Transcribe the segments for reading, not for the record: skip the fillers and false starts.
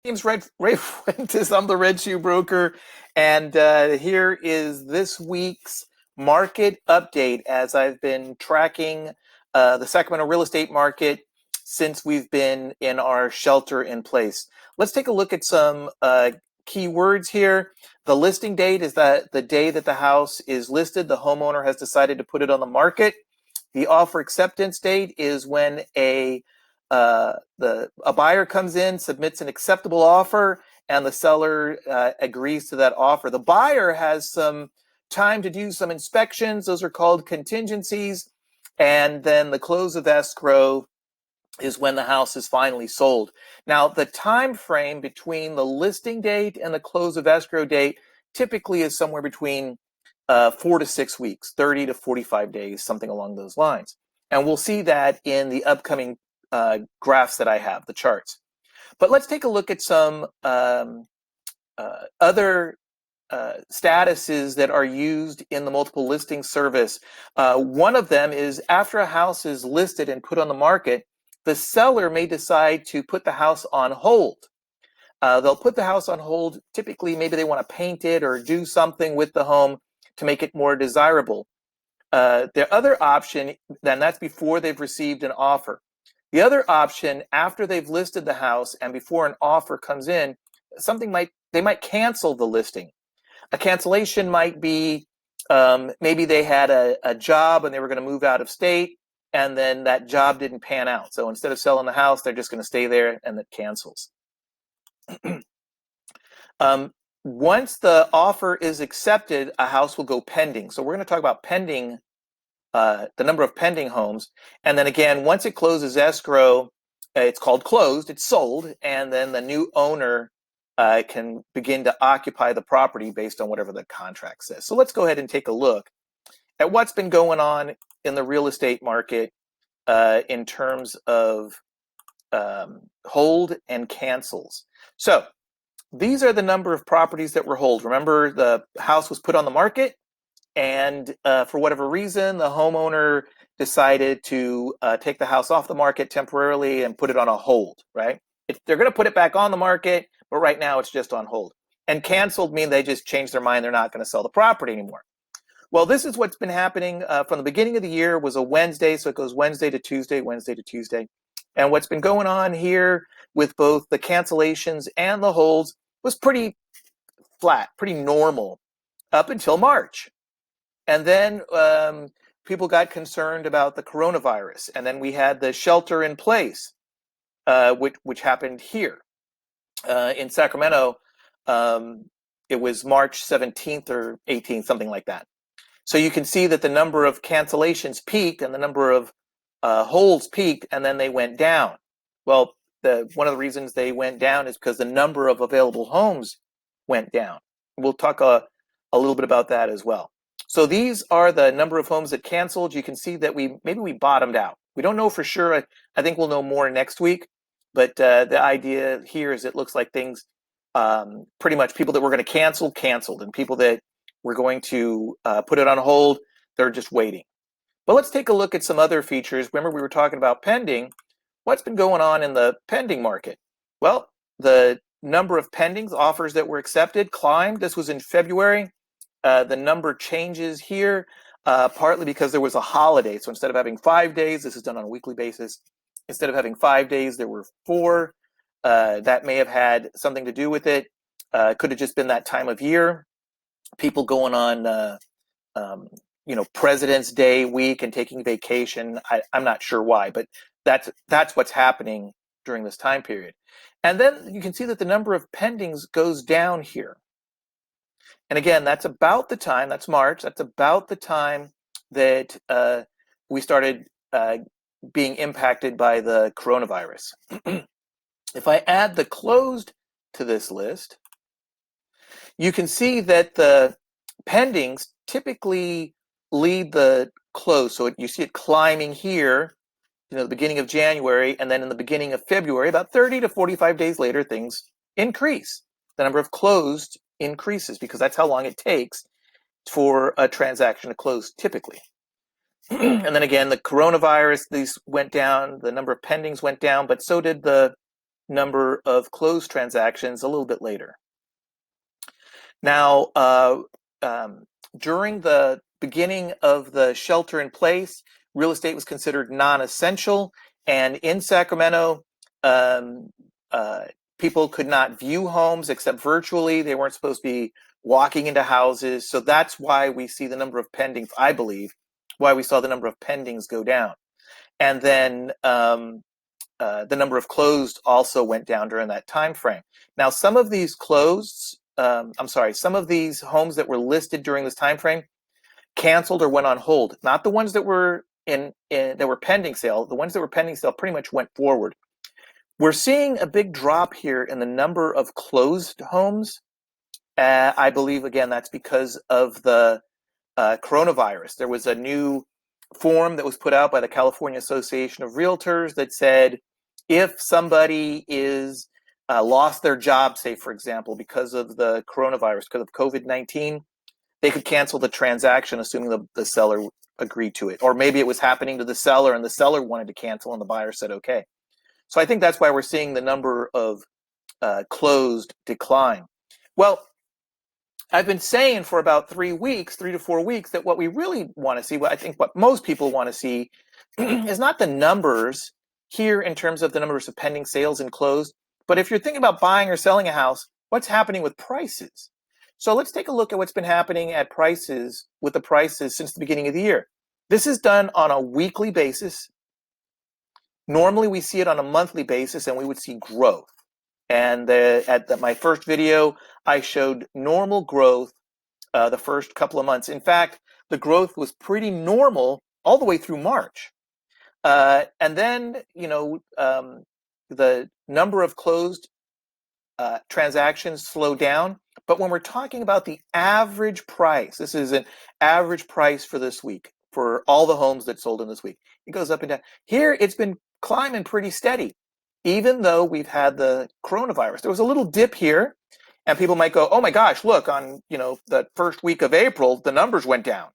name's Ray Fuentes. I'm the Red Shoe Broker, and here is this week's market update as I've been tracking the Sacramento real estate market since we've been in our shelter in place. Let's take a look at some key words here. The listing date is that the day that the house is listed, the homeowner has decided to put it on the market. The offer acceptance date is when a buyer comes in, submits an acceptable offer, and the seller agrees to that offer. The buyer has some time to do some inspections. Those are called contingencies. And then the close of escrow is when the house is finally sold. Now, the time frame between the listing date and the close of escrow date typically is somewhere between 4 to 6 weeks, 30 to 45 days, something along those lines. And we'll see that in the upcoming graphs that I have, the charts. But let's take a look at some other statuses that are used in the multiple listing service. One of them is after a house is listed and put on the market, the seller may decide to put the house on hold. They'll put the house on hold. Typically, maybe they want to paint it or do something with the home to make it more desirable. The other option, then that's before they've received an offer. The other option, after they've listed the house and before an offer comes in, they might cancel the listing. A cancellation might be maybe they had a job and they were going to move out of state, and then that job didn't pan out. So instead of selling the house, they're just going to stay there, and it cancels. Once the offer is accepted, a house will go pending. So we're going to talk about pending, the number of pending homes. And then again, once it closes escrow, it's called closed, it's sold, and then the new owner can begin to occupy the property based on whatever the contract says. So let's go ahead and take a look at what's been going on in the real estate market in terms of hold and cancels. So these are the number of properties that were hold. Remember, the house was put on the market, and for whatever reason, the homeowner decided to take the house off the market temporarily and put it on a hold, right? They're going to put it back on the market, but right now it's just on hold. And canceled mean they just changed their mind. They're not going to sell the property anymore. Well, this is what's been happening from the beginning of the year. Was a Wednesday, so it goes Wednesday to Tuesday, Wednesday to Tuesday. And what's been going on here with both the cancellations and the holds was pretty flat, pretty normal up until March. And then people got concerned about the coronavirus. And then we had the shelter in place, which happened here in Sacramento. It was March 17th or 18th, something like that. So you can see that the number of cancellations peaked and the number of holds peaked, and then they went down. Well, one of the reasons they went down is because the number of available homes went down. We'll talk a little bit about that as well. So these are the number of homes that canceled. You can see that maybe we bottomed out. We don't know for sure. I think we'll know more next week. But the idea here is it looks like things, pretty much people that were going to cancel, canceled, and people that were going to put it on hold, they're just waiting. But let's take a look at some other features. Remember, we were talking about pending. What's been going on in the pending market? Well, the number of pendings, offers that were accepted, climbed. This was in February. The number changes here, partly because there was a holiday. So instead of having 5 days, this is done on a weekly basis. Instead of having 5 days, there were 4. That may have had something to do with it. Could have just been that time of year. People going on, President's Day week and taking vacation. I'm not sure why, but that's what's happening during this time period. And then you can see that the number of pendings goes down here. And again, that's about the time, that's March, that's about the time that we started being impacted by the coronavirus. If I add the closed to this list, you can see that the pendings typically lead the close. So you see it climbing here, the beginning of January, and then in the beginning of February, about 30 to 45 days later, things increase. The number of closed increases because that's how long it takes for a transaction to close typically. And then again, the coronavirus, these went down, the number of pendings went down, but so did the number of closed transactions a little bit later. Now, during the beginning of the shelter in place, real estate was considered non-essential, and in Sacramento, um, people could not view homes except virtually. They weren't supposed to be walking into houses, so that's why we see the number of pendings, I believe, why we saw the number of pendings go down. And then the number of closed also went down during that time frame. Now, some of these some of these homes that were listed during this time frame canceled or went on hold. Not the ones that were that were pending sale. The ones that were pending sale pretty much went forward. We're seeing a big drop here in the number of closed homes. I believe, again, that's because of the coronavirus. There was a new form that was put out by the California Association of Realtors that said if somebody is lost their job, say, for example, because of the coronavirus, because of COVID-19, they could cancel the transaction, assuming the seller agreed to it. Or maybe it was happening to the seller and the seller wanted to cancel and the buyer said, okay. So I think that's why we're seeing the number of closed decline. Well, I've been saying for about 3 to 4 weeks, that what we really want to see, what I think what most people want to see, is not the numbers here in terms of the numbers of pending sales and closed, but if you're thinking about buying or selling a house, what's happening with prices? So let's take a look at what's been happening at prices, with the prices since the beginning of the year. This is done on a weekly basis. Normally we see it on a monthly basis, and we would see growth. And my first video, I showed normal growth the first couple of months. In fact, the growth was pretty normal all the way through March. And then, the number of closed transactions slowed down. But when we're talking about the average price, this is an average price for this week, for all the homes that sold in this week. It goes up and down. Here, it's been climbing pretty steady, even though we've had the coronavirus. There was a little dip here, and people might go, oh my gosh, look, on the first week of April, the numbers went down.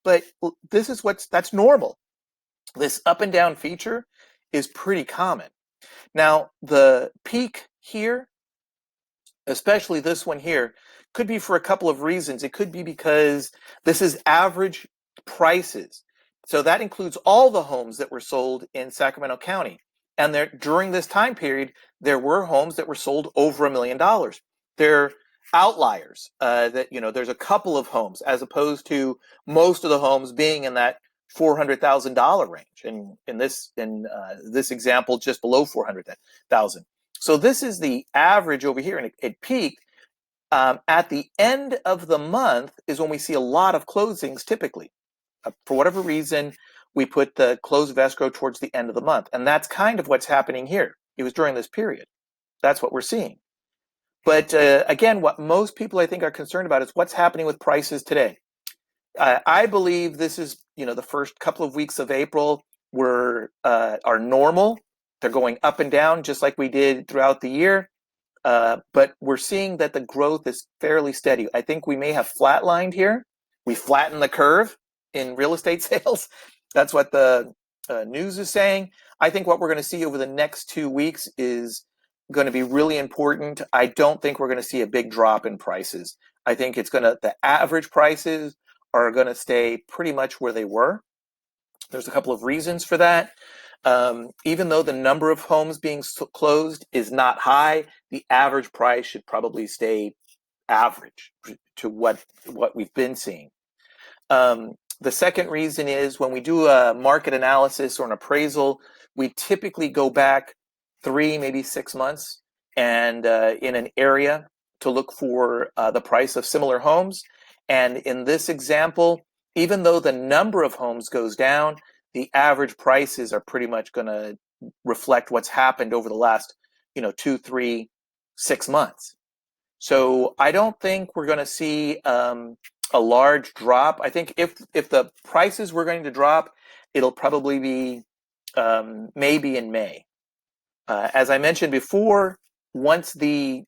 But this is that's normal. This up and down feature is pretty common. Now, the peak here, especially this one here, could be for a couple of reasons. It could be because this is average prices. So that includes all the homes that were sold in Sacramento County. And during this time period, there were homes that were sold over $1 million. They're outliers. There's a couple of homes, as opposed to most of the homes being in that $400,000 range. And in this example, just below $400,000. So this is the average over here, and it peaked. At the end of the month is when we see a lot of closings typically. For whatever reason, we put the close of escrow towards the end of the month. And that's kind of what's happening here. It was during this period. That's what we're seeing. But again, what most people, I think, are concerned about is what's happening with prices today. I believe this is, the first couple of weeks of April are normal. They're going up and down just like we did throughout the year. But we're seeing that the growth is fairly steady. I think we may have flatlined here. We flattened the curve in real estate sales. That's what the news is saying. I think what we're going to see over the next 2 weeks is going to be really important. I don't think we're going to see a big drop in prices. I think the average prices are going to stay pretty much where they were. There's a couple of reasons for that. Even though the number of homes being closed is not high, the average price should probably stay average to what we've been seeing. The second reason is when we do a market analysis or an appraisal, we typically go back 3, maybe 6 months, and in an area to look for the price of similar homes. And in this example, even though the number of homes goes down, the average prices are pretty much going to reflect what's happened over the last, 2, 3, 6 months. So I don't think we're going to see a large drop. I think if the prices were going to drop, it'll probably be maybe in May. As I mentioned before, once the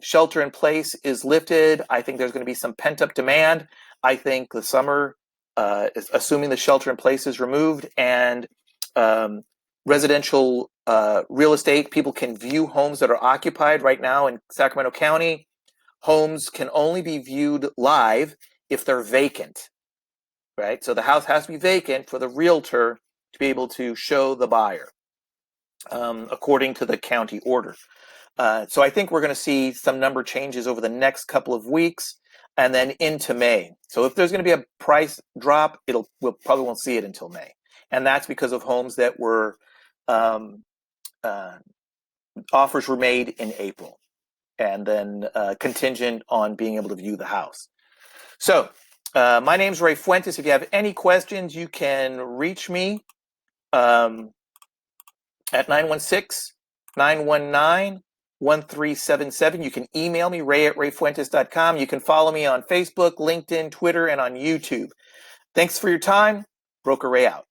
shelter in place is lifted, I think there's going to be some pent-up demand. I think the summer, assuming the shelter in place is removed and residential real estate. People can view homes that are occupied right now in Sacramento County. Homes can only be viewed live if they're vacant, right? So the house has to be vacant for the realtor to be able to show the buyer, according to the county order. So I think we're going to see some number changes over the next couple of weeks and then into May. So if there's going to be a price drop, we'll probably won't see it until May. And that's because of homes that were offers were made in April and then contingent on being able to view the house. So my name's Ray Fuentes. If you have any questions, you can reach me at 916-919-1377. You can email me, ray@rayfuentes.com. You can follow me on Facebook, LinkedIn, Twitter, and on YouTube. Thanks for your time. Broker Ray out.